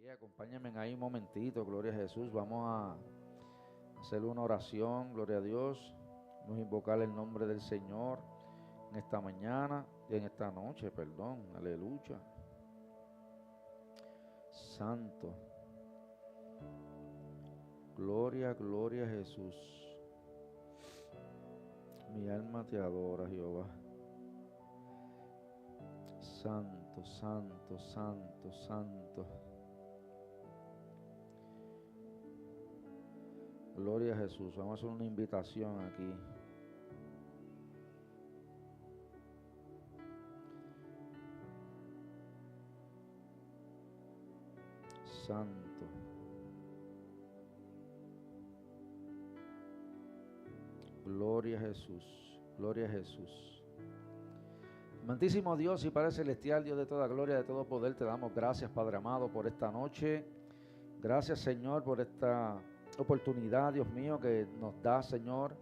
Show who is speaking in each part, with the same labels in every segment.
Speaker 1: Sí, acompáñenme ahí un momentito, gloria a Jesús. Vamos a hacer una oración, gloria a Dios. Vamos a invocar el nombre del Señor en esta mañana y en esta noche, perdón, aleluya. Santo, gloria, gloria a Jesús. Mi alma te adora, Jehová. Santo, santo, santo, santo. Gloria a Jesús. Vamos a hacer una invitación aquí. Santo. Gloria a Jesús. Gloria a Jesús. Amantísimo Dios y Padre Celestial, Dios de toda gloria, de todo poder, te damos gracias, Padre amado, por esta noche. Gracias, Señor, por esta oportunidad, Dios mío, que nos da, Señor,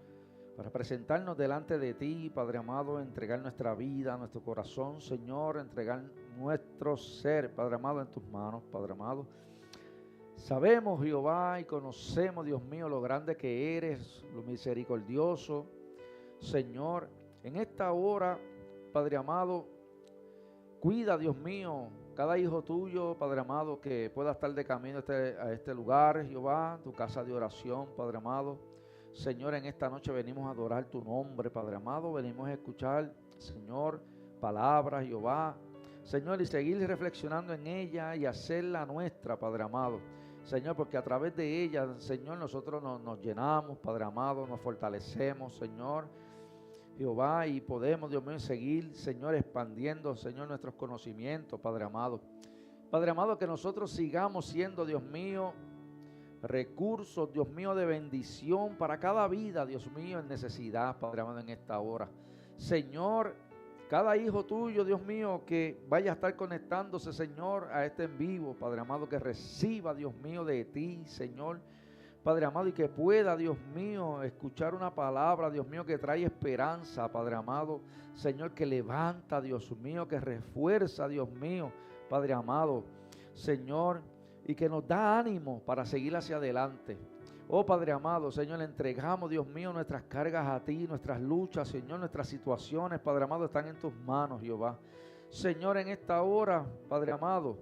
Speaker 1: para presentarnos delante de ti, Padre amado, entregar nuestra vida, nuestro corazón, Señor, entregar nuestro ser, Padre amado, en tus manos, Padre amado. Sabemos, Jehová, y conocemos, Dios mío, lo grande que eres, lo misericordioso, Señor. En esta hora, Padre amado, cuida, Dios mío, cada hijo tuyo, Padre amado, que pueda estar de camino a este lugar, Jehová, tu casa de oración, Padre amado. Señor, en esta noche venimos a adorar tu nombre, Padre amado. Venimos a escuchar, Señor, palabras, Jehová. Señor, y seguir reflexionando en ella y hacerla nuestra, Padre amado. Señor, porque a través de ella, Señor, nosotros nos llenamos, Padre amado, nos fortalecemos, Señor, Jehová, y podemos, Dios mío, seguir, Señor, expandiendo, Señor, nuestros conocimientos, Padre amado. Padre amado, que nosotros sigamos siendo, Dios mío, recursos, Dios mío, de bendición para cada vida, Dios mío, en necesidad, Padre amado, en esta hora. Señor, cada hijo tuyo, Dios mío, que vaya a estar conectándose, Señor, a este en vivo, Padre amado, que reciba, Dios mío, de ti, Señor, Padre amado, y que pueda, Dios mío, escuchar una palabra, Dios mío, que trae esperanza, Padre amado, Señor, que levanta, Dios mío, que refuerza, Dios mío, Padre amado, Señor, y que nos da ánimo para seguir hacia adelante. Oh Padre amado, Señor, le entregamos, Dios mío, nuestras cargas a ti, nuestras luchas, Señor, nuestras situaciones, Padre amado, están en tus manos, Jehová. Señor, en esta hora, Padre amado,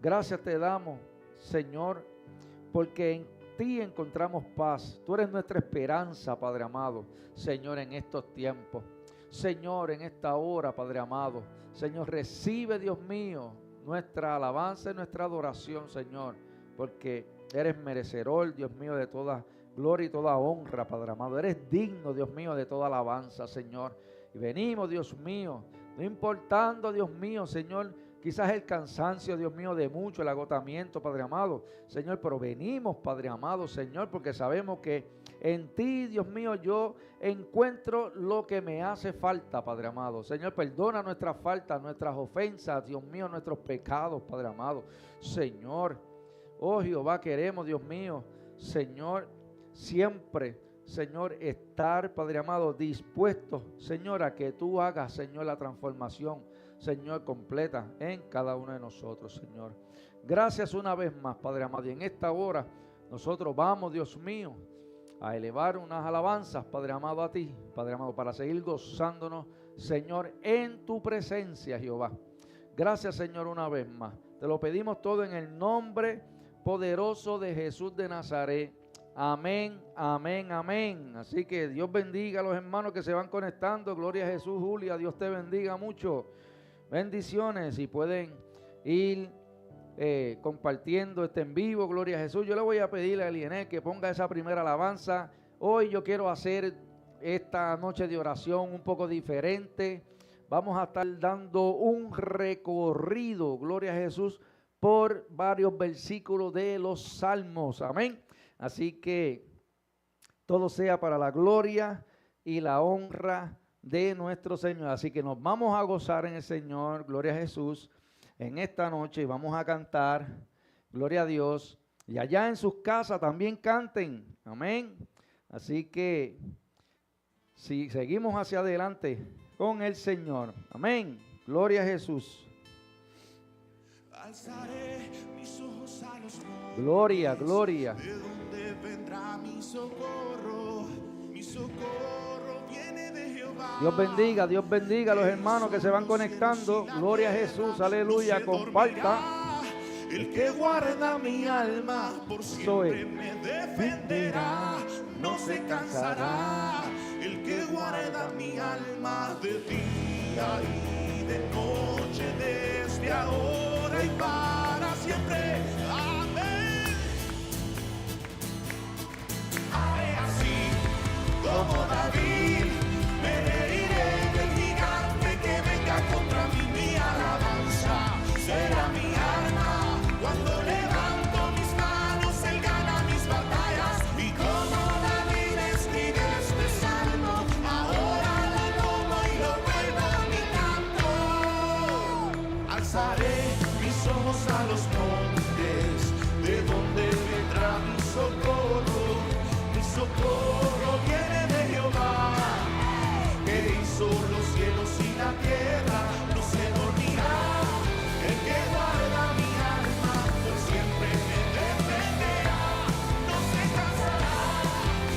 Speaker 1: gracias te damos, Señor, porque en ti encontramos paz. Tú eres nuestra esperanza, Padre amado, Señor, en estos tiempos. Señor, en esta hora, Padre amado, Señor, recibe, Dios mío, nuestra alabanza y nuestra adoración, Señor, porque eres merecedor, Dios mío, de toda gloria y toda honra, Padre amado. Eres digno, Dios mío, de toda alabanza, Señor. Y venimos, Dios mío, no importando, Dios mío, Señor, quizás el cansancio, Dios mío, de mucho, el agotamiento, Padre amado, Señor, pero venimos, Padre amado, Señor, porque sabemos que en ti, Dios mío, yo encuentro lo que me hace falta, Padre amado. Señor, perdona nuestras faltas, nuestras ofensas, Dios mío, nuestros pecados, Padre amado. Señor, oh Jehová, queremos, Dios mío, Señor, siempre, Señor, estar, Padre amado, dispuestos, Señor, a que tú hagas, Señor, la transformación, Señor, completa en cada uno de nosotros, Señor. Gracias una vez más, Padre amado. Y en esta hora nosotros vamos, Dios mío, a elevar unas alabanzas, Padre amado, a ti, Padre amado, para seguir gozándonos, Señor, en tu presencia, Jehová. Gracias, Señor, una vez más. Te lo pedimos todo en el nombre poderoso de Jesús de Nazaret. Amén, amén, amén. Así que Dios bendiga a los hermanos que se van conectando. Gloria a Jesús, Julia. Dios te bendiga mucho. Bendiciones. Y pueden ir compartiendo este en vivo. Gloria a Jesús. Yo le voy a pedirle a Elienel que ponga esa primera alabanza. Hoy yo quiero hacer esta noche de oración un poco diferente. Vamos a estar dando un recorrido, gloria a Jesús, por varios versículos de los Salmos. Amén. Así que todo sea para la gloria y la honra de nuestro Señor. Así que nos vamos a gozar en el Señor, gloria a Jesús, en esta noche, y vamos a cantar, gloria a Dios. Y allá en sus casas también canten. Amén. Así que si seguimos hacia adelante con el Señor. Amén. Gloria a Jesús.
Speaker 2: Alzaré mis ojos
Speaker 1: Gloria, gloria.
Speaker 2: ¿De dónde vendrá mi socorro? Mi socorro viene de Jehová.
Speaker 1: Dios bendiga a los hermanos que se van conectando. Gloria a Jesús, aleluya, comparta.
Speaker 2: El que guarda mi alma por siempre me defenderá, no se cansará. El que guarda mi alma de día y de noche, desde ahora y para siempre. Amén. Haré así como David, me reiré del gigante que venga contra mí. Mi alabanza será mi arma. Cuando levanto mis manos, Él gana mis batallas. Y como David escribe este salmo, ahora lo tomo y lo vuelvo mi canto. Alzaré mis ojos a los montes, de donde vendrá mi socorro. Mi socorro viene de Jehová, que hizo los cielos y la tierra. No se dormirá el que guarda mi alma, por siempre me defenderá, no se cansará.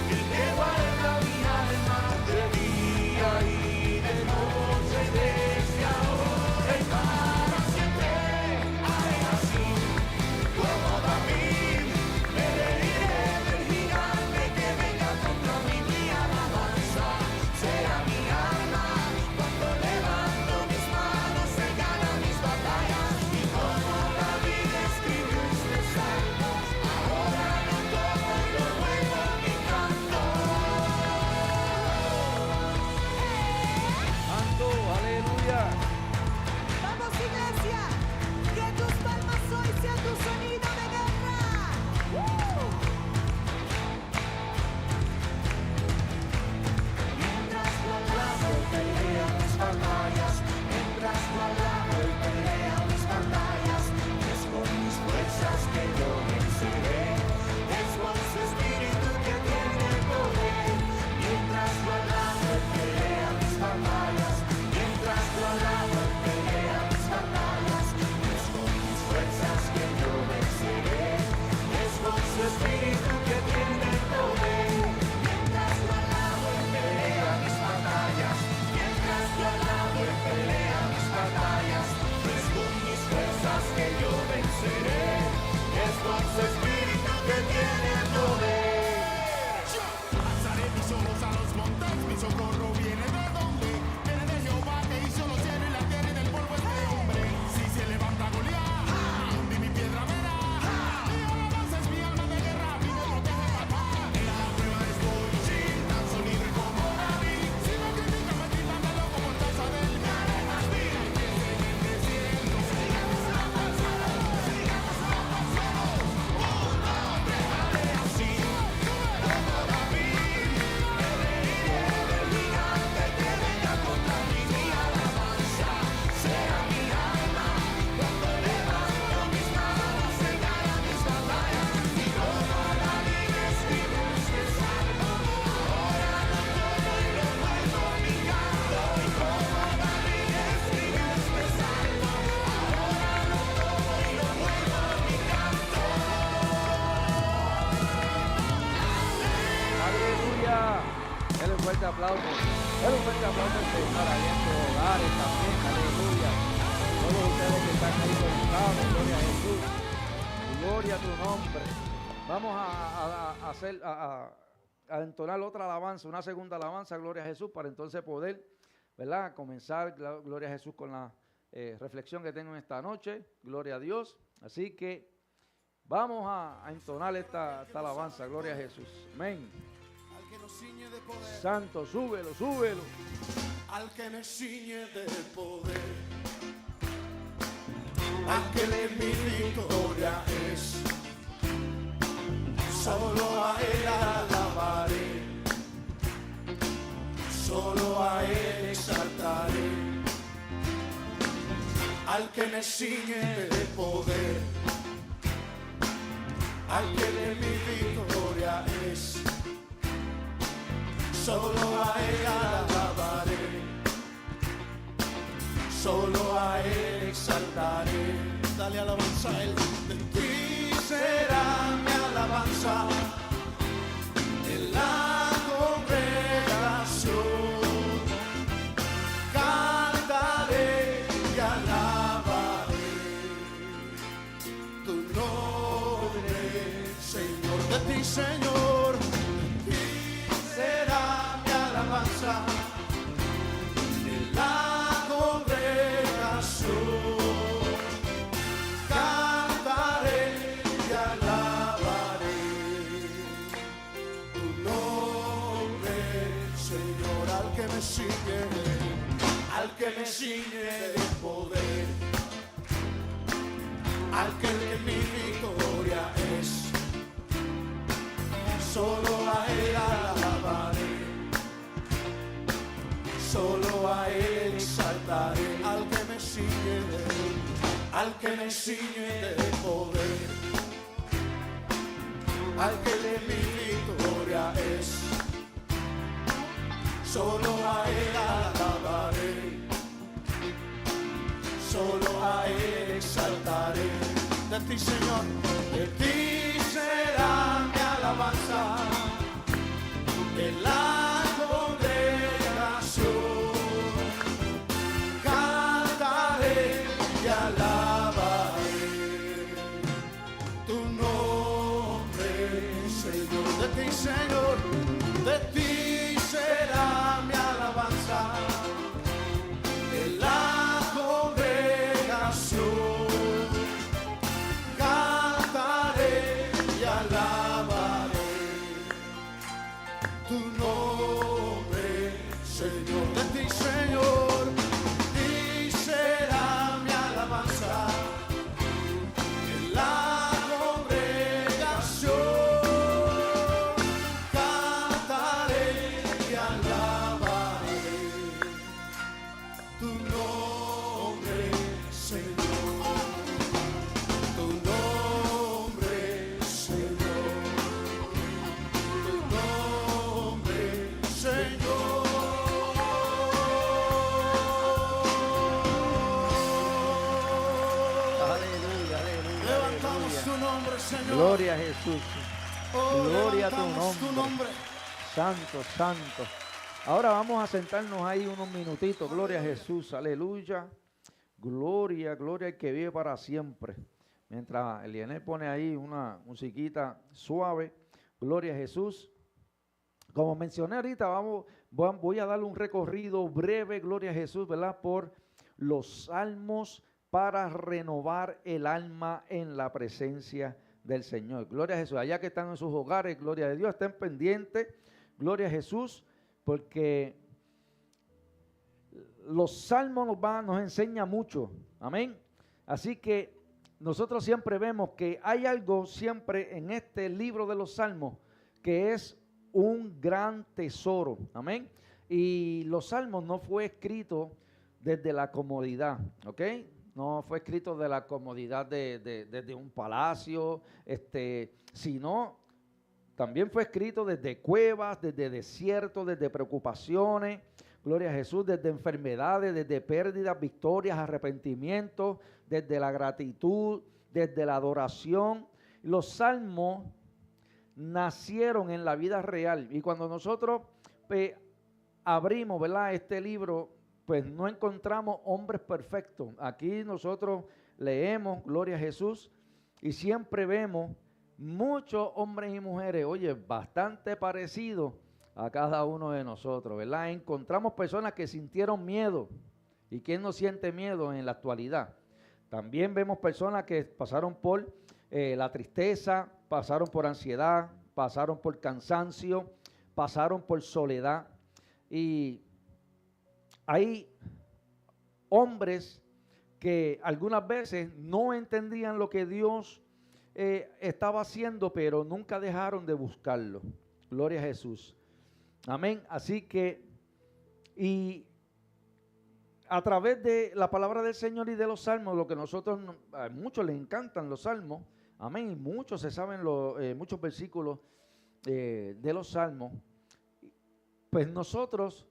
Speaker 2: El que guarda mi alma de día y de noche, desde ahora y para siempre. Haré así como David, me reiré del gigante que venga contra mí. Mi alabanza será mi arma. Cuando levanto mis manos, Él gana mis batallas. Y como David escribió este salmo, ahora lo tomo y lo vuelvo mi canto.
Speaker 1: Santo, aleluya.
Speaker 3: Vamos, iglesia, que tus palmas hoy sean tu sonido de guerra.
Speaker 2: Mientras tu alabo pelea mis batallas, mientras tu alabo pelea mis batallas, es con mis fuerzas que yo venceré, es con su espíritu que tiene poder. Mientras tu alabo pelea mis batallas, mientras tu alabo pelea mis batallas, es con mis fuerzas que yo venceré, es con su espíritu que tiene poder. Mientras tu alabo pelea mis batallas, mientras tu alabo pelea mis batallas, es con mis fuerzas que yo venceré, es con su espíritu que tiene poder. Alzaré mis ojos a los montes, mi socorro viene de donde, viene de Jehová que hizo los cielos y la tierra y del polvo este hombre. Si se levanta Goliat, y mi piedra verá, mi alabanza es mi alma de guerra, mi protege papá. En la prueba estoy sin tan solo libre como David. Si me critican, me tildan de loco por causa de él, me haré más vil. Bendeciendo, sigamos avanzando, sigamos avanzando. Un, dos, tres, haré así como David, me reiré del gigante que venga contra mí. Mi alabanza será mi alma. Cuando levanto mis manos, Él gana mis batallas. Y como David escribe este salmo, ahora lo tomo y lo vuelvo mi canto. Y como David escribe este salmo, ahora lo tomo y lo vuelvo mi canto.
Speaker 1: Aleluya. Dale un fuerte aplauso. Dale un fuerte aplauso al Señor ahí en tus hogares también. Aleluya. Todos ustedes que están ahí conectados. Gloria a Jesús. Gloria a tu nombre. Vamos a hacer, a entonar otra alabanza, una segunda alabanza, gloria a Jesús, para entonces poder, ¿verdad? Comenzar, gloria a Jesús, con la reflexión que tengo esta noche. Gloria a Dios. Así que vamos a entonar esta alabanza, gloria a Jesús. Amén.
Speaker 2: Al que nos ciñe de poder,
Speaker 1: Santo, súbelo, súbelo.
Speaker 2: al que me ciñe de poder, al que de mi victoria es, solo a Él alabaré, solo a Él exaltaré, al que me ciñe de poder, al que de mi victoria es, solo a Él alabaré, solo a Él exaltaré. Dale alabanza a Él. De ti será mi alabanza en la congregación. Cantaré y alabaré tu nombre, Señor. De ti, Señor, de ti será mi alabanza en la congregación. Cantaré y alabaré tu nombre, Señor. Al que me ciñe de poder, al que mi victoria es, solo a Él alabaré, solo a Él exaltaré. Al que me ciñe de poder, al que mi victoria es, solo a Él alabaré, solo a Él exaltaré. De ti, Señor, de ti será mi alabanza en la congregación. Cantaré y alabaré tu nombre, Señor. De ti, Señor, de ti será mi alabanza en la congregación. Cantaré y alabaré tu nombre, Señor. De ti, Señor, ti será mi alabanza en la congregación. Cantaré y alabaré tu nombre, Señor. Tu nombre, Señor. Tu nombre, Señor.
Speaker 1: Aleluya, aleluya,
Speaker 2: Levantamos
Speaker 1: aleluya.
Speaker 2: tu nombre, Señor.
Speaker 1: Gloria a Jesús.
Speaker 2: Oh,
Speaker 1: Gloria a tu
Speaker 2: levantamos tu
Speaker 1: nombre.
Speaker 2: nombre.
Speaker 1: Santo, santo. Ahora vamos a sentarnos ahí unos minutitos. Gloria a Jesús, aleluya. Gloria, gloria al que vive para siempre. Mientras Elianel pone ahí una musiquita suave. Gloria a Jesús. Como mencioné ahorita, voy a darle un recorrido breve, gloria a Jesús, ¿verdad? Por los salmos para renovar el alma en la presencia del Señor. Gloria a Jesús. Allá que están en sus hogares, gloria a Dios, estén pendientes. Gloria a Jesús, porque los salmos nos enseñan mucho. Amén. Así que nosotros siempre vemos que hay algo siempre en este libro de los salmos que es un gran tesoro. Amén. Y los salmos no fue escrito desde la comodidad, ¿ok? No fue escrito de la comodidad de un palacio, sino también fue escrito desde cuevas, desde desiertos, desde preocupaciones, gloria a Jesús, desde enfermedades, desde pérdidas, victorias, arrepentimientos, desde la gratitud, desde la adoración. Los salmos nacieron en la vida real, y cuando nosotros abrimos, ¿verdad?, este libro, pues no encontramos hombres perfectos. Aquí nosotros leemos, gloria a Jesús, y siempre vemos muchos hombres y mujeres, oye, bastante parecidos a cada uno de nosotros, ¿verdad? Encontramos personas que sintieron miedo. ¿Y quién no siente miedo en la actualidad? También vemos personas que pasaron por la tristeza, pasaron por ansiedad, pasaron por cansancio, pasaron por soledad. Y hay hombres que algunas veces no entendían lo que Dios estaba haciendo, pero nunca dejaron de buscarlo. Gloria a Jesús. Amén. Así que, y a través de la palabra del Señor y de los salmos, lo que nosotros, a muchos les encantan los salmos, amén, y muchos se saben muchos versículos de los salmos, pues nosotros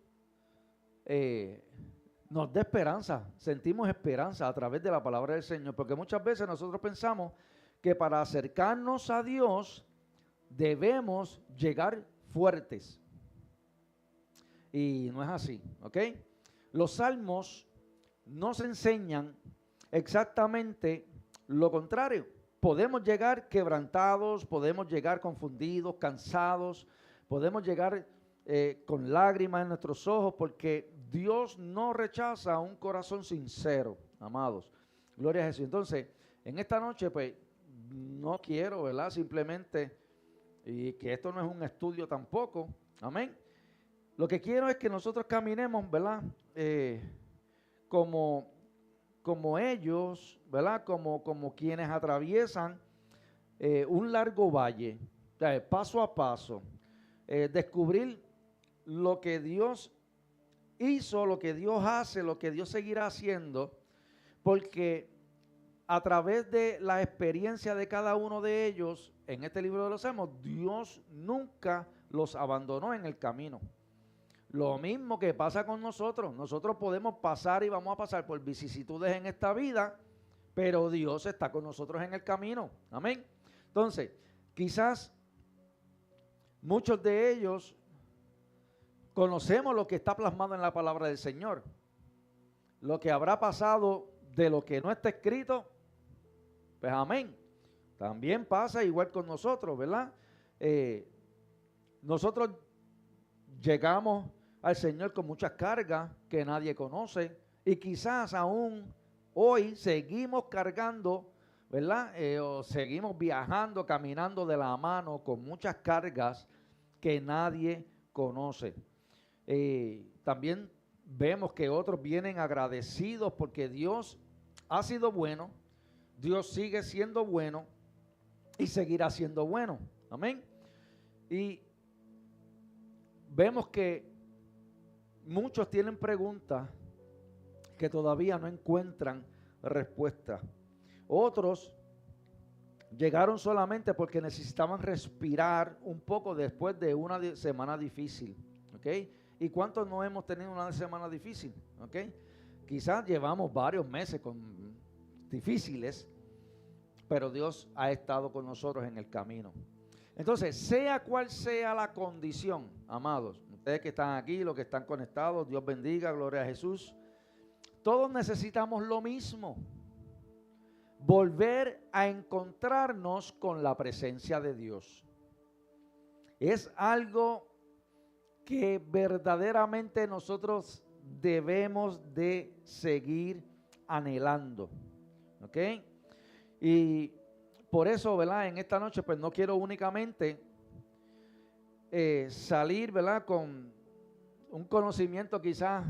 Speaker 1: nos da esperanza, sentimos esperanza a través de la palabra del Señor, porque muchas veces nosotros pensamos que para acercarnos a Dios debemos llegar fuertes. Y no es así, ¿ok? Los salmos nos enseñan exactamente lo contrario. Podemos llegar quebrantados, podemos llegar confundidos, cansados, podemos llegar con lágrimas en nuestros ojos, porque Dios no rechaza un corazón sincero, amados. Gloria a Jesús. Entonces, en esta noche, pues, no quiero, ¿verdad? Simplemente, y que esto no es un estudio tampoco, amén. Lo que quiero es que nosotros caminemos, ¿verdad? Como ellos, ¿verdad? Como quienes atraviesan un largo valle, paso a paso, descubrir lo que Dios hizo, lo que Dios hace, lo que Dios seguirá haciendo, porque a través de la experiencia de cada uno de ellos, en este libro de los Salmos, Dios nunca los abandonó en el camino. Lo mismo que pasa con nosotros. Nosotros podemos pasar y vamos a pasar por vicisitudes en esta vida, pero Dios está con nosotros en el camino. Amén. Entonces, quizás muchos de ellos conocemos lo que está plasmado en la palabra del Señor. Lo que habrá pasado de lo que no está escrito, pues amén. También pasa igual con nosotros, ¿verdad? Nosotros llegamos al Señor con muchas cargas que nadie conoce, y quizás aún hoy seguimos cargando, ¿verdad? O seguimos viajando, caminando de la mano con muchas cargas que nadie conoce. También vemos que otros vienen agradecidos porque Dios ha sido bueno, Dios sigue siendo bueno y seguirá siendo bueno. Amén. Y vemos que muchos tienen preguntas que todavía no encuentran respuesta. Otros llegaron solamente porque necesitaban respirar un poco después de una semana difícil. ¿Ok? ¿Y cuántos no hemos tenido una semana difícil? ¿Ok? Quizás llevamos varios meses difíciles, pero Dios ha estado con nosotros en el camino. Entonces, sea cual sea la condición, amados, ustedes que están aquí, los que están conectados, Dios bendiga, gloria a Jesús. Todos necesitamos lo mismo: volver a encontrarnos con la presencia de Dios. Es algo que verdaderamente nosotros debemos de seguir anhelando. ¿Ok? Y por eso, ¿verdad? En esta noche, pues no quiero únicamente salir, ¿verdad? Con un conocimiento quizás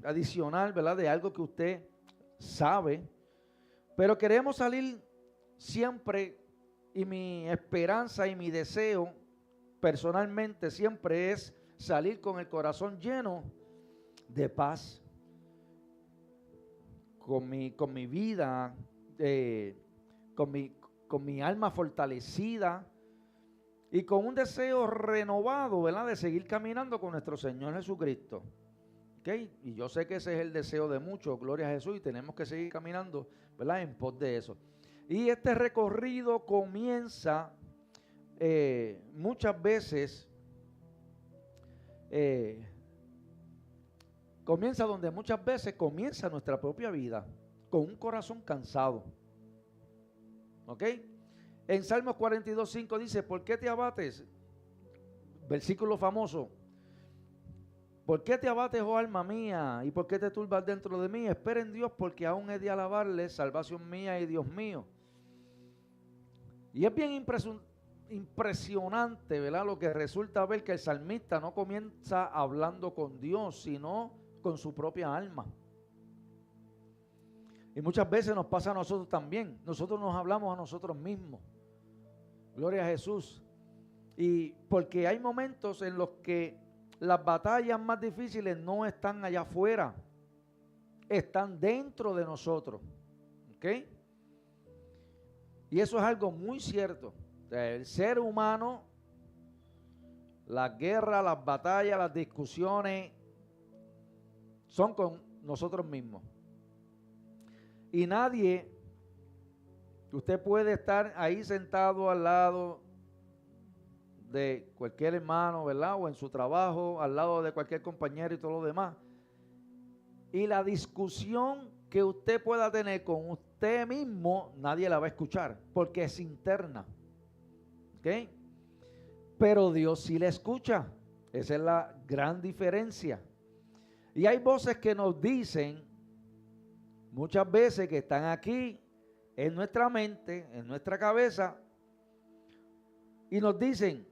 Speaker 1: adicional, ¿verdad? De algo que usted sabe, pero queremos salir siempre, y mi esperanza y mi deseo personalmente siempre es salir con el corazón lleno de paz, con mi vida, con mi alma fortalecida y con un deseo renovado, ¿verdad? De seguir caminando con nuestro Señor Jesucristo. ¿Okay? Y yo sé que ese es el deseo de muchos, gloria a Jesús, y tenemos que seguir caminando, ¿verdad? En pos de eso. Y este recorrido comienza muchas veces, comienza donde muchas veces comienza nuestra propia vida, con un corazón cansado. ¿Ok? En Salmos 42:5 dice: ¿por qué te abates? Versículo famoso. ¿Por qué te abates, oh alma mía? ¿Y por qué te turbas dentro de mí? Espera en Dios, porque aún he de alabarle, salvación mía y Dios mío. Y es bien impresionante, ¿verdad? Lo que resulta ver que el salmista no comienza hablando con Dios, sino con su propia alma. Y muchas veces nos pasa a nosotros también. Nosotros nos hablamos a nosotros mismos. Gloria a Jesús. Y porque hay momentos en los que las batallas más difíciles no están allá afuera, están dentro de nosotros. ¿Ok? Y eso es algo muy cierto. O sea, el ser humano, las guerras, las batallas, las discusiones son con nosotros mismos. Y nadie Usted puede estar ahí sentado al lado de cualquier hermano, ¿verdad? O en su trabajo, al lado de cualquier compañero y todo lo demás. Y la discusión que usted pueda tener con usted mismo, nadie la va a escuchar, porque es interna. ¿Ok? Pero Dios sí la escucha. Esa es la gran diferencia. Y hay voces que nos dicen, muchas veces que están aquí, en nuestra mente, en nuestra cabeza, y nos dicen,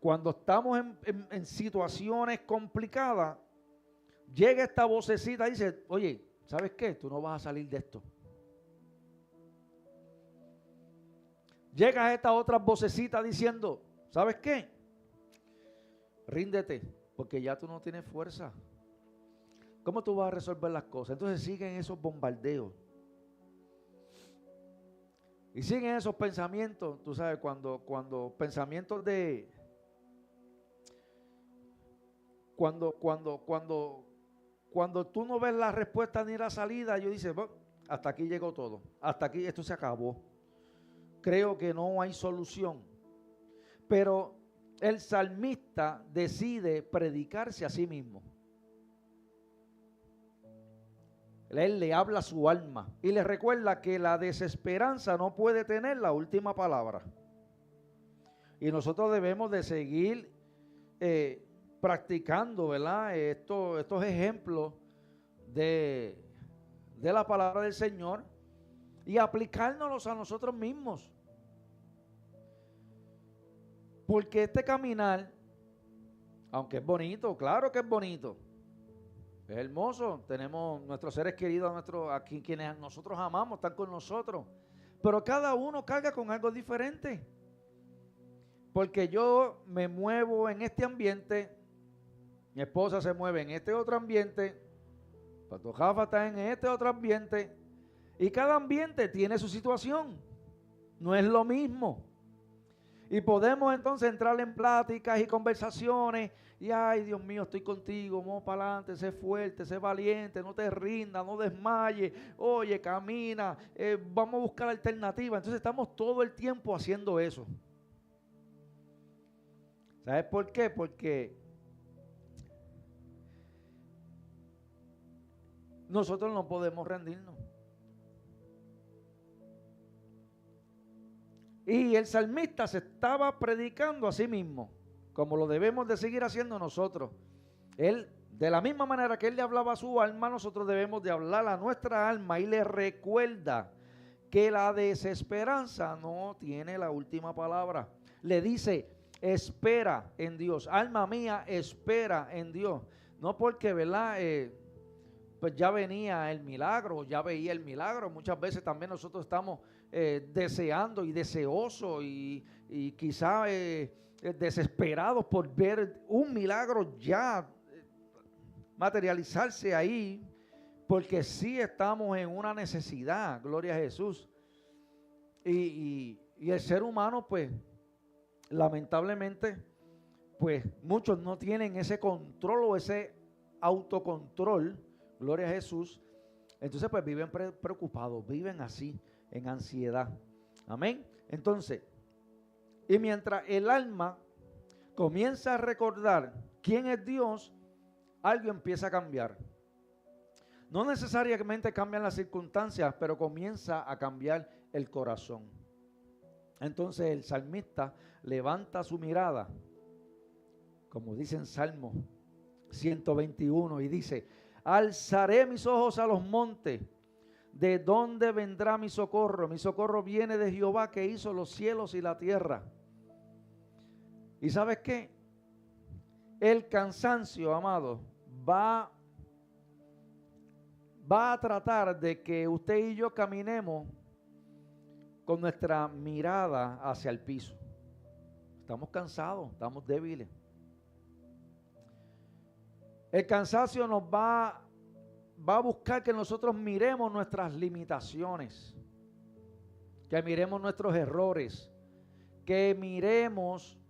Speaker 1: cuando estamos en situaciones complicadas, llega esta vocecita y dice, oye, ¿sabes qué? Tú no vas a salir de esto. Llega esta otra vocecita diciendo, ¿sabes qué? Ríndete, porque ya tú no tienes fuerza. ¿Cómo tú vas a resolver las cosas? Entonces siguen esos bombardeos. Y siguen esos pensamientos, tú sabes, cuando pensamientos de... Cuando tú no ves la respuesta ni la salida, yo dices, bueno, hasta aquí llegó todo. Hasta aquí esto se acabó. Creo que no hay solución. Pero el salmista decide predicarse a sí mismo. Él le habla a su alma y le recuerda que la desesperanza no puede tener la última palabra. Y nosotros debemos de seguir practicando, ¿verdad? Estos ejemplos de la palabra del Señor y aplicárnoslos a nosotros mismos. Porque este caminar, aunque es bonito, claro que es bonito, es hermoso, tenemos nuestros seres queridos, aquí quienes nosotros amamos, están con nosotros, pero cada uno carga con algo diferente. Porque yo me muevo en este ambiente, mi esposa se mueve en este otro ambiente, Pastor Rafa está en este otro ambiente, y cada ambiente tiene su situación, no es lo mismo. Y podemos entonces entrar en pláticas y conversaciones, y ay Dios mío, estoy contigo, vamos para adelante, sé fuerte, sé valiente, no te rindas, no desmayes, oye, camina, vamos a buscar alternativas. Entonces estamos todo el tiempo haciendo eso. ¿Sabes por qué? Porque nosotros no podemos rendirnos. Y el salmista se estaba predicando a sí mismo, como lo debemos de seguir haciendo nosotros. Él, de la misma manera que él le hablaba a su alma, nosotros debemos de hablar a nuestra alma y le recuerda que la desesperanza no tiene la última palabra. Le dice, espera en Dios. Alma mía, espera en Dios. No porque, ¿verdad? Pues ya venía el milagro, ya veía el milagro. Muchas veces también nosotros estamos deseando y deseosos y quizá desesperados por ver un milagro ya materializarse ahí, porque sí estamos en una necesidad, gloria a Jesús. Y el ser humano, pues, lamentablemente, pues muchos no tienen ese control o ese autocontrol, gloria a Jesús. Entonces, pues viven preocupados, viven así, en ansiedad. Amén. Entonces, y mientras el alma comienza a recordar quién es Dios, algo empieza a cambiar. No necesariamente cambian las circunstancias, pero comienza a cambiar el corazón. Entonces el salmista levanta su mirada, como dice en Salmo 121, y dice, alzaré mis ojos a los montes. ¿De dónde vendrá mi socorro? Mi socorro viene de Jehová, que hizo los cielos y la tierra. ¿Y sabes qué? El cansancio, amado, va a tratar de que usted y yo caminemos con nuestra mirada hacia el piso. Estamos cansados, estamos débiles. El cansancio nos va a buscar que nosotros miremos nuestras limitaciones, que miremos nuestros errores, que miremos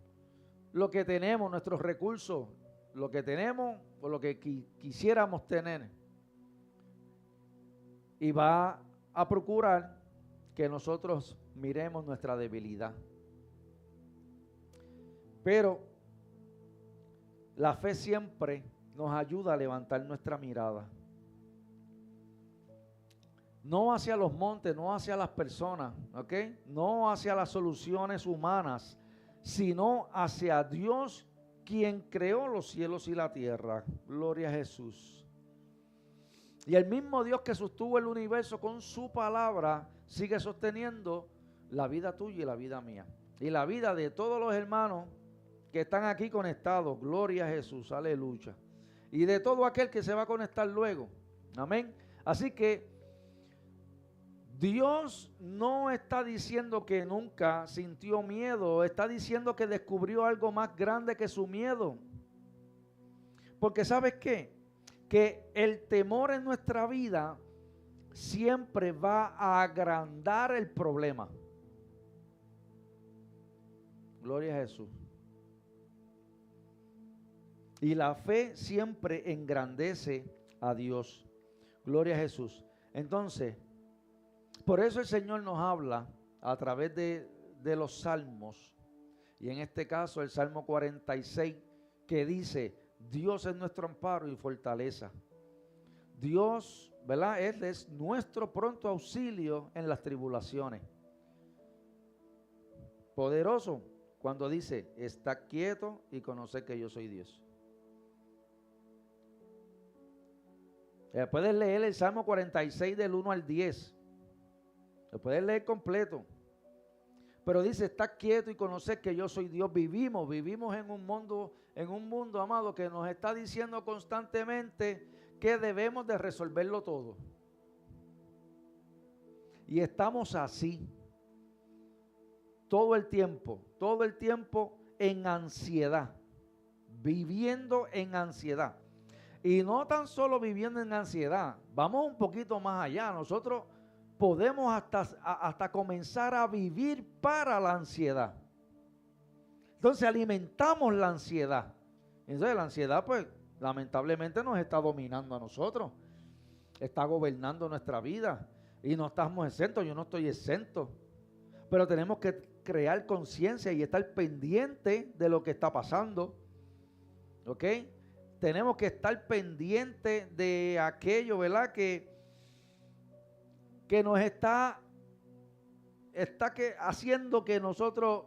Speaker 1: lo que tenemos, nuestros recursos, lo que tenemos o lo que quisiéramos tener. Y va a procurar que nosotros miremos nuestra debilidad. Pero la fe siempre nos ayuda a levantar nuestra mirada. No hacia los montes, no hacia las personas, ¿ok? No hacia las soluciones humanas, sino hacia Dios, quien creó los cielos y la tierra. Gloria a Jesús. Y el mismo Dios que sostuvo el universo con su palabra, sigue sosteniendo la vida tuya y la vida mía. Y la vida de todos los hermanos que están aquí conectados. Gloria a Jesús, aleluya. Y de todo aquel que se va a conectar luego. Amén. Así que Dios no está diciendo que nunca sintió miedo, está diciendo que descubrió algo más grande que su miedo. Porque ¿sabes qué? Que el temor en nuestra vida siempre va a agrandar el problema. Gloria a Jesús. Y la fe siempre engrandece a Dios. Gloria a Jesús. Entonces, por eso el Señor nos habla a través de los salmos. Y en este caso el Salmo 46 que dice, Dios es nuestro amparo y fortaleza. Dios, ¿verdad? Él es nuestro pronto auxilio en las tribulaciones. Poderoso cuando dice, está quieto y conoce que yo soy Dios. Puedes leer el Salmo 46 del 1 al 10. Lo puedes leer completo. Pero dice, está quieto y conocer que yo soy Dios. Vivimos en un mundo, amado, que nos está diciendo constantemente que debemos de resolverlo todo. Y estamos así. Todo el tiempo en ansiedad. Viviendo en ansiedad. Y no tan solo viviendo en ansiedad. Vamos un poquito más allá. Nosotros podemos hasta comenzar a vivir para la ansiedad. Entonces alimentamos la ansiedad. Entonces la ansiedad, pues, lamentablemente nos está dominando a nosotros. Está gobernando nuestra vida. Y no estamos exentos, yo no estoy exento. Pero tenemos que crear conciencia y estar pendiente de lo que está pasando. ¿Ok? Tenemos que estar pendiente de aquello, ¿verdad? Que nos está haciendo que nosotros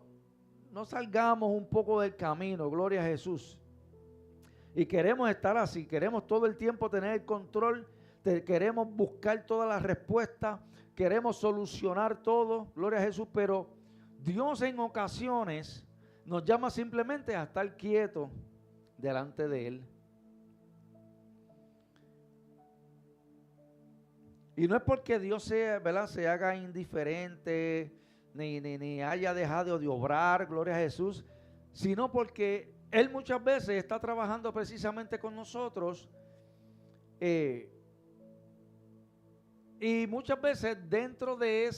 Speaker 1: no salgamos un poco del camino. Gloria a Jesús. Y queremos estar así, queremos todo el tiempo tener el control, queremos buscar todas las respuestas, queremos solucionar todo. Gloria a Jesús, pero Dios en ocasiones nos llama simplemente a estar quietos delante de Él. Y no es porque Dios sea, ¿verdad?, se haga indiferente, ni haya dejado de obrar, gloria a Jesús, sino porque Él muchas veces está trabajando precisamente con nosotros, y muchas veces dentro de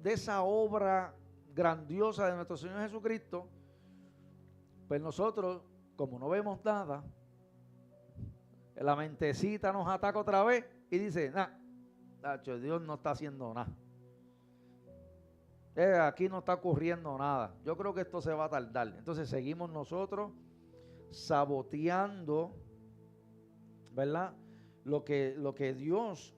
Speaker 1: esa obra grandiosa de nuestro Señor Jesucristo, pues nosotros, como no vemos nada, la mentecita nos ataca otra vez y dice, Dios no está haciendo nada. Aquí no está ocurriendo nada. Yo creo que esto se va a tardar. Entonces seguimos nosotros saboteando, ¿verdad? Lo que Dios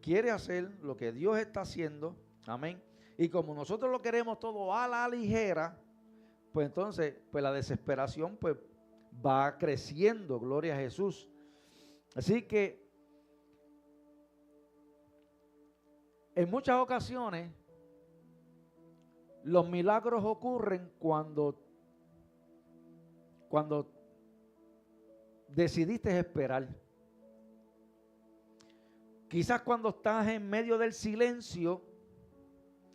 Speaker 1: quiere hacer, lo que Dios está haciendo. Amén. Y como nosotros lo queremos todo a la ligera, pues entonces pues la desesperación pues va creciendo. Gloria a Jesús. Así que en muchas ocasiones los milagros ocurren cuando decidiste esperar. Quizás cuando estás en medio del silencio,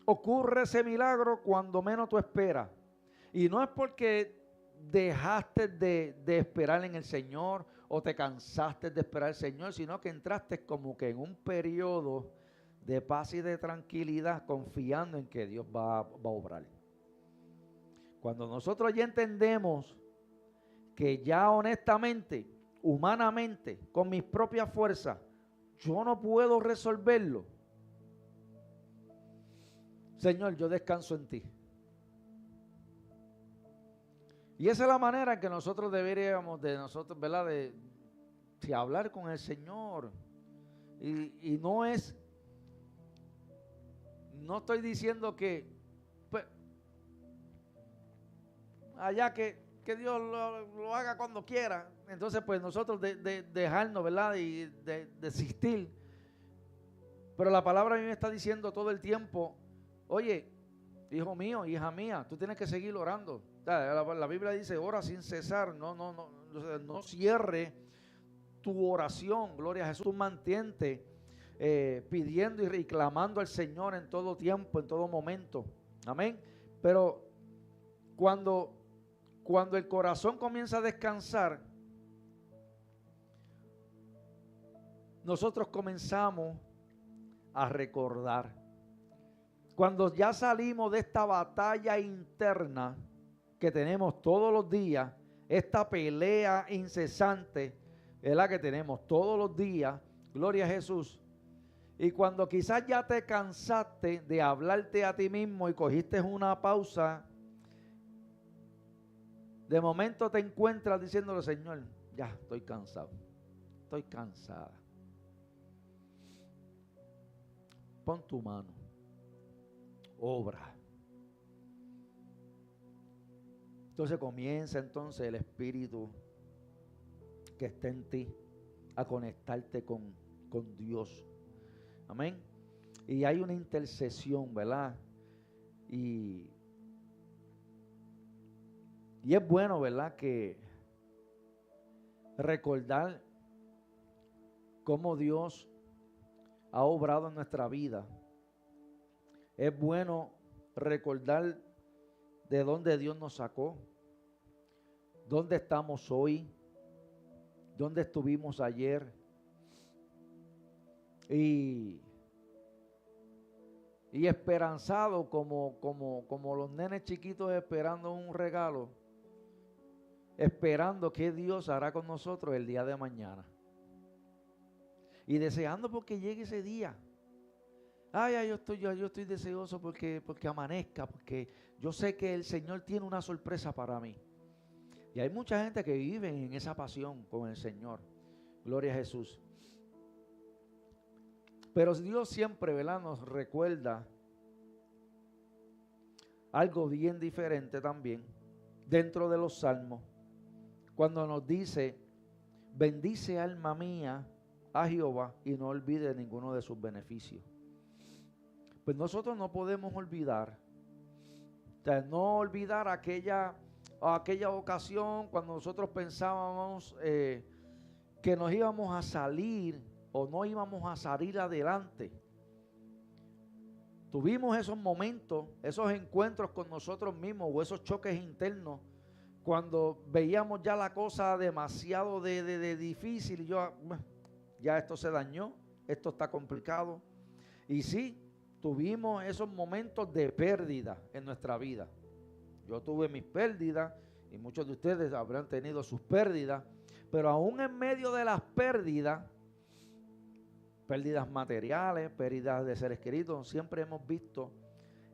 Speaker 1: ocurre ese milagro cuando menos tú esperas. Y no es porque dejaste de esperar en el Señor o te cansaste de esperar al Señor, sino que entraste como que en un periodo de paz y de tranquilidad, confiando en que Dios va a obrar. Cuando nosotros ya entendemos que ya honestamente, humanamente, con mis propias fuerzas, yo no puedo resolverlo, Señor, yo descanso en ti. Y esa es la manera en que nosotros deberíamos de nosotros, ¿verdad? De hablar con el Señor. Y no estoy diciendo que pues, allá que Dios lo haga cuando quiera. Entonces pues nosotros dejarnos, ¿verdad? Y desistir. Pero la palabra a mí me está diciendo todo el tiempo, oye, hijo mío, hija mía, tú tienes que seguir orando. La Biblia dice, ora sin cesar, no cierre tu oración, gloria a Jesús. Tú mantente pidiendo y clamando al Señor en todo tiempo, en todo momento. Amén. Pero cuando el corazón comienza a descansar, nosotros comenzamos a recordar. Cuando ya salimos de esta batalla interna que tenemos todos los días, esta pelea incesante, es la que tenemos todos los días, gloria a Jesús. Y cuando quizás ya te cansaste de hablarte a ti mismo y cogiste una pausa, de momento te encuentras diciéndole, Señor, ya estoy cansado, estoy cansada. Pon tu mano, obra. Entonces comienza el Espíritu que está en ti a conectarte con Dios. Amén. Y hay una intercesión, ¿verdad? Y es bueno, ¿verdad? Que recordar cómo Dios ha obrado en nuestra vida. Es bueno recordar de dónde Dios nos sacó, dónde estamos hoy, dónde estuvimos ayer. Y esperanzado como los nenes chiquitos esperando un regalo, esperando que Dios hará con nosotros el día de mañana. Y deseando porque llegue ese día. Yo estoy deseoso porque amanezca, porque yo sé que el Señor tiene una sorpresa para mí. Y hay mucha gente que vive en esa pasión con el Señor. Gloria a Jesús. Pero Dios siempre, ¿verdad?, nos recuerda algo bien diferente también dentro de los salmos. Cuando nos dice, bendice alma mía a Jehová y no olvide ninguno de sus beneficios. Pues nosotros no podemos olvidar, no olvidar aquella ocasión cuando nosotros pensábamos que nos íbamos a salir o no íbamos a salir adelante. Tuvimos esos momentos, esos encuentros con nosotros mismos o esos choques internos cuando veíamos ya la cosa demasiado de difícil y ya esto se dañó, esto está complicado. Y sí, tuvimos esos momentos de pérdida en nuestra vida. Yo tuve mis pérdidas y muchos de ustedes habrán tenido sus pérdidas, pero aún en medio de las pérdidas materiales, pérdidas de seres queridos, siempre hemos visto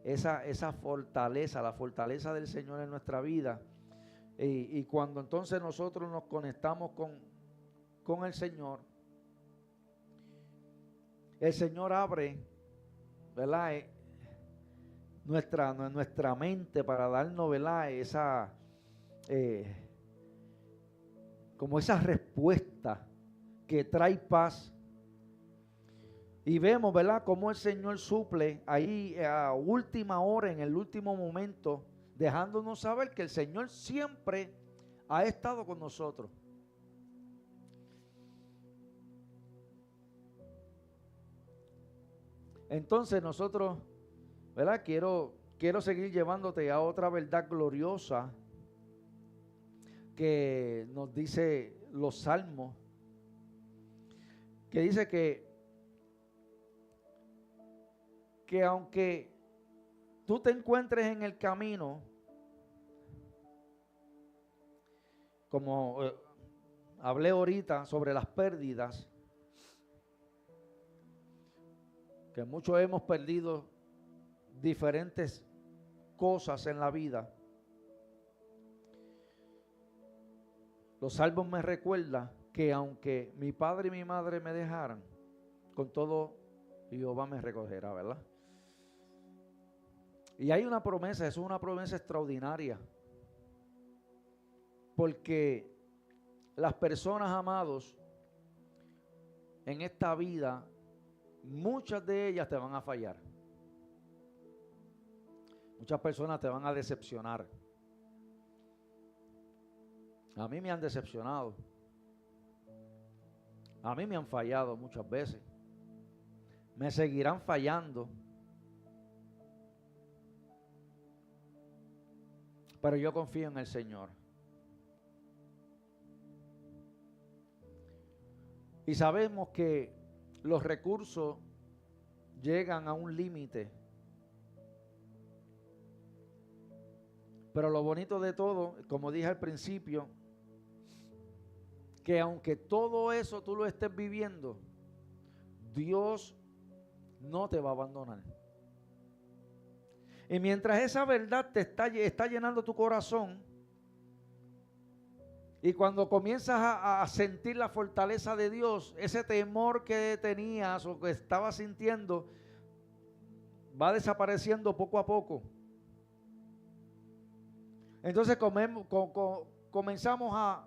Speaker 1: esa fortaleza, la fortaleza del Señor en nuestra vida. Y cuando entonces nosotros nos conectamos con el Señor abre, ¿verdad?, nuestra mente para darnos, ¿verdad?, como esa respuesta que trae paz. Y vemos, ¿verdad?, cómo el Señor suple ahí a última hora, en el último momento, dejándonos saber que el Señor siempre ha estado con nosotros. Entonces nosotros, ¿verdad?, quiero seguir llevándote a otra verdad gloriosa que nos dice los salmos, que dice que aunque tú te encuentres en el camino, como hablé ahorita sobre las pérdidas, que muchos hemos perdido diferentes cosas en la vida, los salmos me recuerdan que aunque mi padre y mi madre me dejaran, con todo Jehová me recogerá, ¿verdad? Y hay una promesa, eso es una promesa extraordinaria. Porque las personas, amados, en esta vida, muchas de ellas te van a fallar. Muchas personas te van a decepcionar. A mí me han decepcionado. A mí me han fallado muchas veces. Me seguirán fallando. Pero yo confío en el Señor. Y sabemos que los recursos llegan a un límite. Pero lo bonito de todo, como dije al principio, que aunque todo eso tú lo estés viviendo, Dios no te va a abandonar. Y mientras esa verdad te está llenando tu corazón, y cuando comienzas a sentir la fortaleza de Dios, ese temor que tenías o que estabas sintiendo va desapareciendo poco a poco. Entonces comenzamos a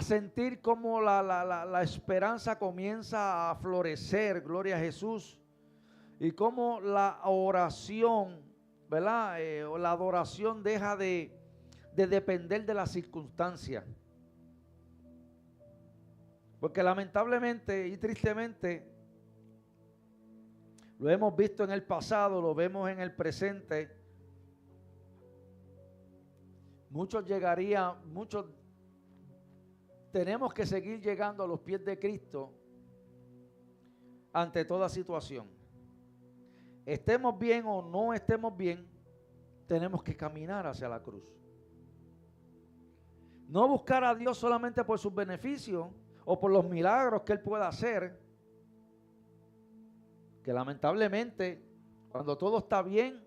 Speaker 1: sentir cómo la esperanza comienza a florecer, gloria a Jesús, y cómo la oración, ¿verdad? O la adoración deja de depender de las circunstancias. Porque lamentablemente y tristemente, lo hemos visto en el pasado, lo vemos en el presente. Muchos tenemos que seguir llegando a los pies de Cristo ante toda situación. Estemos bien o no estemos bien, tenemos que caminar hacia la cruz. No buscar a Dios solamente por sus beneficios o por los milagros que Él pueda hacer. Que lamentablemente, cuando todo está bien,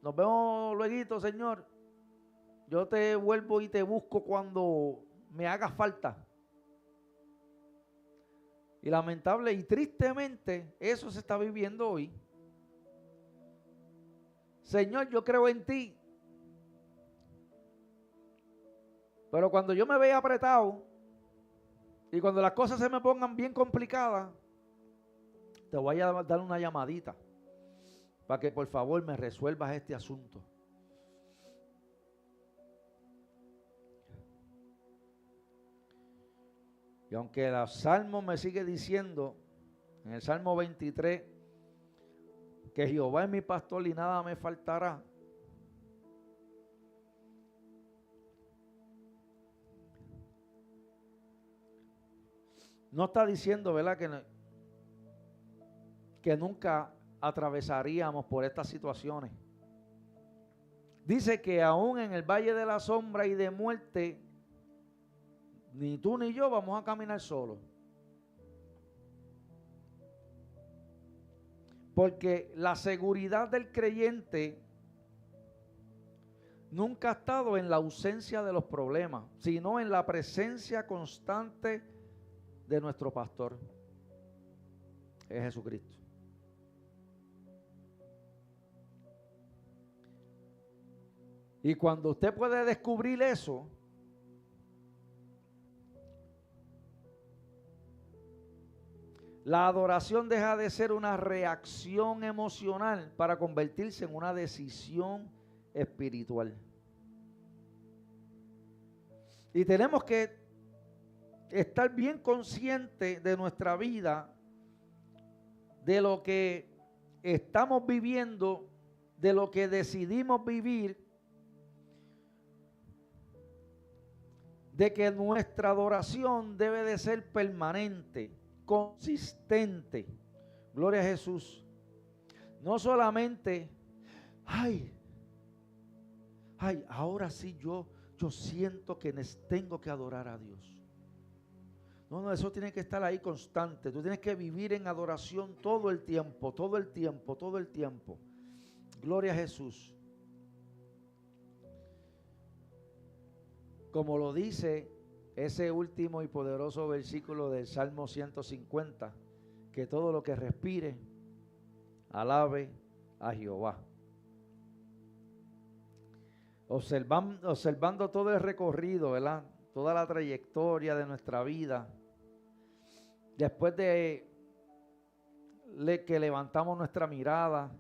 Speaker 1: nos vemos luego, Señor. Yo te vuelvo y te busco cuando me haga falta. Y lamentable y tristemente, eso se está viviendo hoy. Señor, yo creo en ti. Pero cuando yo me vea apretado y cuando las cosas se me pongan bien complicadas, te voy a dar una llamadita para que por favor me resuelvas este asunto. Y aunque el Salmo me sigue diciendo, en el Salmo 23, que Jehová es mi pastor y nada me faltará. No está diciendo, ¿verdad?, que nunca atravesaríamos por estas situaciones. Dice que aún en el valle de la sombra y de muerte, ni tú ni yo vamos a caminar solos. Porque la seguridad del creyente nunca ha estado en la ausencia de los problemas, sino en la presencia constante de nuestro pastor, es Jesucristo. Y cuando usted puede descubrir eso, la adoración deja de ser una reacción emocional para convertirse en una decisión espiritual. Y tenemos que estar bien conscientes de nuestra vida, de lo que estamos viviendo, de lo que decidimos vivir, de que nuestra adoración debe de ser permanente, consistente. Gloria a Jesús. No solamente, ahora sí yo siento que tengo que adorar a Dios. No, no, eso tiene que estar ahí constante. Tú tienes que vivir en adoración todo el tiempo, todo el tiempo, todo el tiempo. Gloria a Jesús. Como lo dice ese último y poderoso versículo del Salmo 150, que todo lo que respire, alabe a Jehová. Observando todo el recorrido, ¿verdad? Toda la trayectoria de nuestra vida, después de que levantamos nuestra mirada,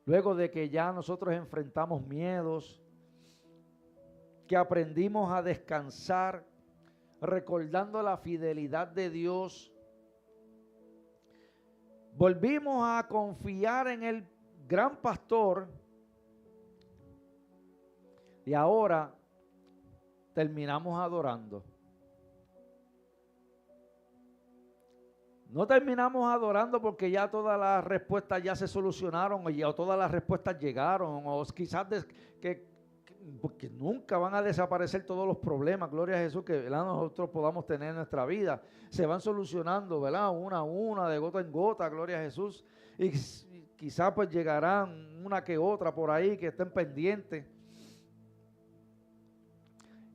Speaker 1: luego de que ya nosotros enfrentamos miedos, que aprendimos a descansar, recordando la fidelidad de Dios, volvimos a confiar en el gran pastor y ahora terminamos adorando. No terminamos adorando porque ya todas las respuestas ya se solucionaron o ya todas las respuestas llegaron, o quizás porque nunca van a desaparecer todos los problemas, gloria a Jesús, que, ¿verdad?, nosotros podamos tener en nuestra vida. Se van solucionando, ¿verdad?, una a una, de gota en gota, gloria a Jesús. Y quizás pues llegarán una que otra por ahí que estén pendientes.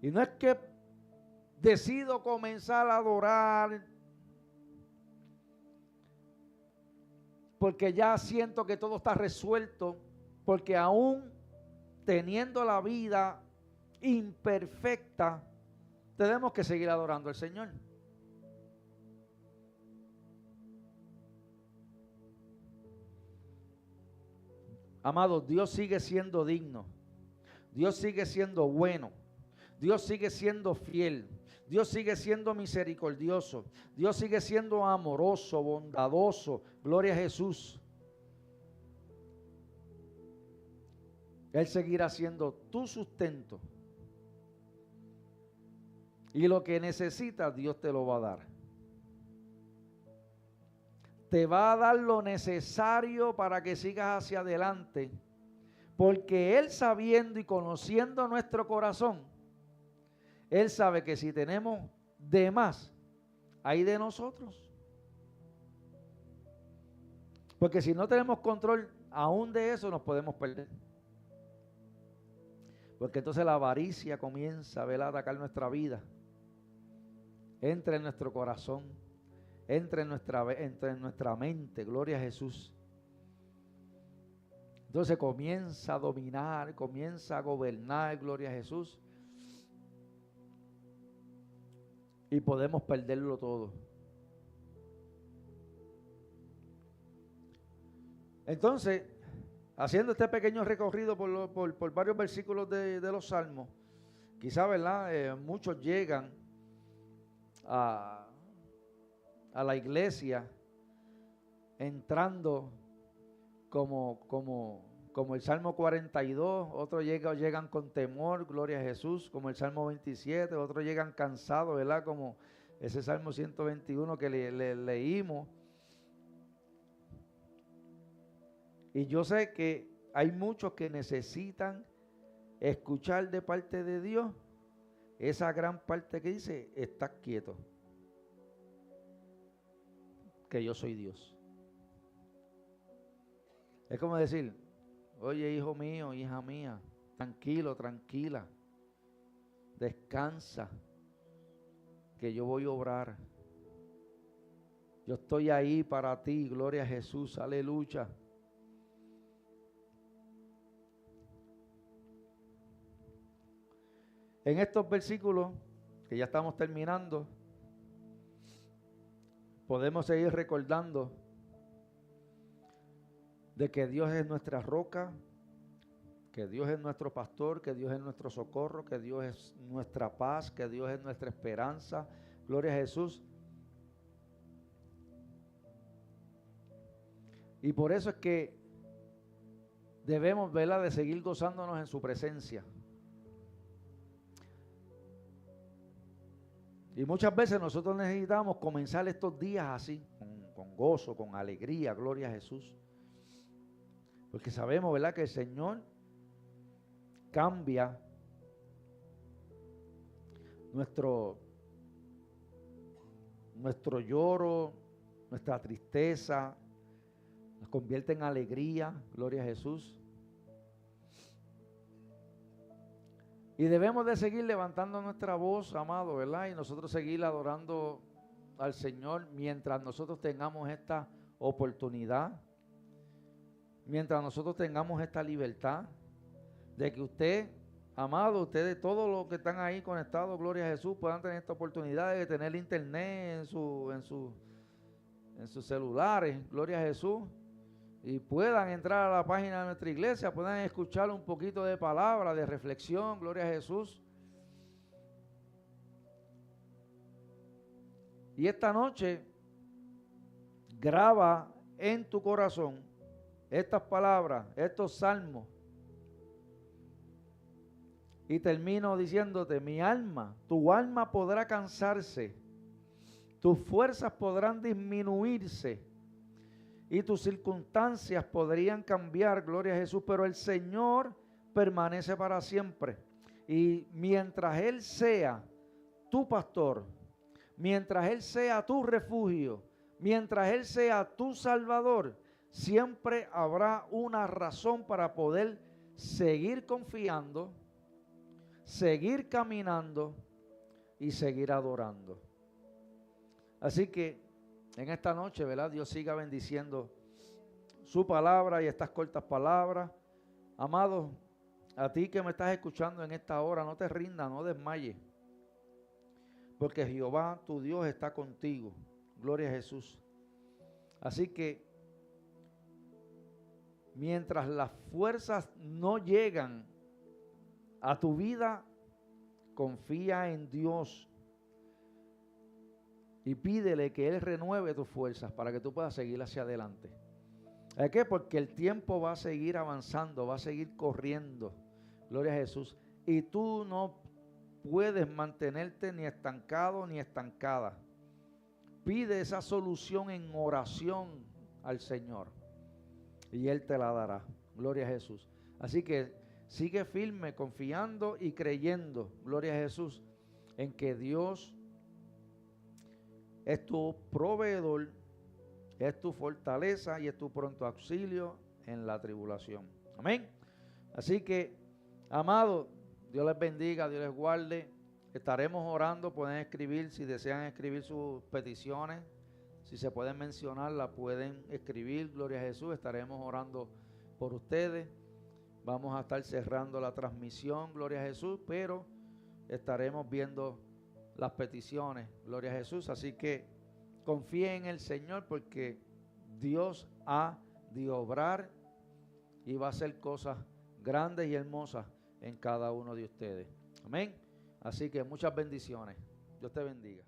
Speaker 1: Y no es que decido comenzar a adorar porque ya siento que todo está resuelto, porque aún teniendo la vida imperfecta, tenemos que seguir adorando al Señor. Amados, Dios sigue siendo digno. Dios sigue siendo bueno. Dios sigue siendo fiel. Dios sigue siendo misericordioso. Dios sigue siendo amoroso, bondadoso. Gloria a Jesús. Él seguirá siendo tu sustento. Y lo que necesitas, Dios te lo va a dar. Te va a dar lo necesario para que sigas hacia adelante. Porque Él, sabiendo y conociendo nuestro corazón, Él sabe que si tenemos de más, hay de nosotros. Porque si no tenemos control aún de eso, nos podemos perder. Porque entonces la avaricia comienza a atacar nuestra vida. Entra en nuestro corazón. Entra en nuestra mente. Gloria a Jesús. Entonces comienza a dominar, comienza a gobernar. Gloria a Jesús. Y podemos perderlo todo. Entonces, haciendo este pequeño recorrido por varios versículos de los Salmos, quizá, ¿verdad? Muchos llegan a la iglesia entrando como el Salmo 42, otros llegan con temor, gloria a Jesús, como el Salmo 27, otros llegan cansados, ¿verdad? Como ese Salmo 121 que leímos. Y yo sé que hay muchos que necesitan escuchar de parte de Dios esa gran parte que dice: estás quieto, que yo soy Dios. Es como decir: oye, hijo mío, hija mía, tranquilo, tranquila, descansa, que yo voy a obrar. Yo estoy ahí para ti, gloria a Jesús, aleluya. En estos versículos, que ya estamos terminando, podemos seguir recordando de que Dios es nuestra roca, que Dios es nuestro pastor, que Dios es nuestro socorro, que Dios es nuestra paz, que Dios es nuestra esperanza. Gloria a Jesús. Y por eso es que debemos, ¿verdad?, de seguir gozándonos en su presencia. Y muchas veces nosotros necesitamos comenzar estos días así, con gozo, con alegría, gloria a Jesús. Porque sabemos, ¿verdad?, que el Señor cambia nuestro lloro, nuestra tristeza, nos convierte en alegría, gloria a Jesús. Y debemos de seguir levantando nuestra voz, amado, ¿verdad? Y nosotros seguir adorando al Señor mientras nosotros tengamos esta oportunidad, mientras nosotros tengamos esta libertad de que usted, amado, ustedes, todos los que están ahí conectados, gloria a Jesús, puedan tener esta oportunidad de tener internet en sus celulares, gloria a Jesús, y puedan entrar a la página de nuestra iglesia, puedan escuchar un poquito de palabra, de reflexión, gloria a Jesús. Y esta noche, graba en tu corazón estas palabras, estos salmos. Y termino diciéndote, mi alma, tu alma podrá cansarse, tus fuerzas podrán disminuirse y tus circunstancias podrían cambiar, gloria a Jesús, pero el Señor permanece para siempre. Y mientras Él sea tu pastor, mientras Él sea tu refugio, mientras Él sea tu salvador, siempre habrá una razón para poder seguir confiando, seguir caminando y seguir adorando. Así que en esta noche, ¿verdad? Dios siga bendiciendo su palabra y estas cortas palabras. Amado, a ti que me estás escuchando en esta hora, no te rindas, no desmayes, porque Jehová tu Dios está contigo. Gloria a Jesús. Así que mientras las fuerzas no llegan a tu vida, confía en Dios y pídele que Él renueve tus fuerzas para que tú puedas seguir hacia adelante. ¿Por qué? Porque el tiempo va a seguir avanzando, va a seguir corriendo. Gloria a Jesús. Y tú no puedes mantenerte ni estancado ni estancada. Pide esa solución en oración al Señor y Él te la dará. Gloria a Jesús. Así que sigue firme, confiando y creyendo, gloria a Jesús, en que Dios es tu proveedor, es tu fortaleza y es tu pronto auxilio en la tribulación. Amén. Así que, amados, Dios les bendiga, Dios les guarde. Estaremos orando, pueden escribir, si desean escribir sus peticiones, si se pueden mencionar, la pueden escribir, gloria a Jesús. Estaremos orando por ustedes. Vamos a estar cerrando la transmisión, gloria a Jesús, pero estaremos viendo las peticiones, gloria a Jesús. Así que confíe en el Señor, porque Dios ha de obrar y va a hacer cosas grandes y hermosas en cada uno de ustedes. Amén. Así que muchas bendiciones. Dios te bendiga.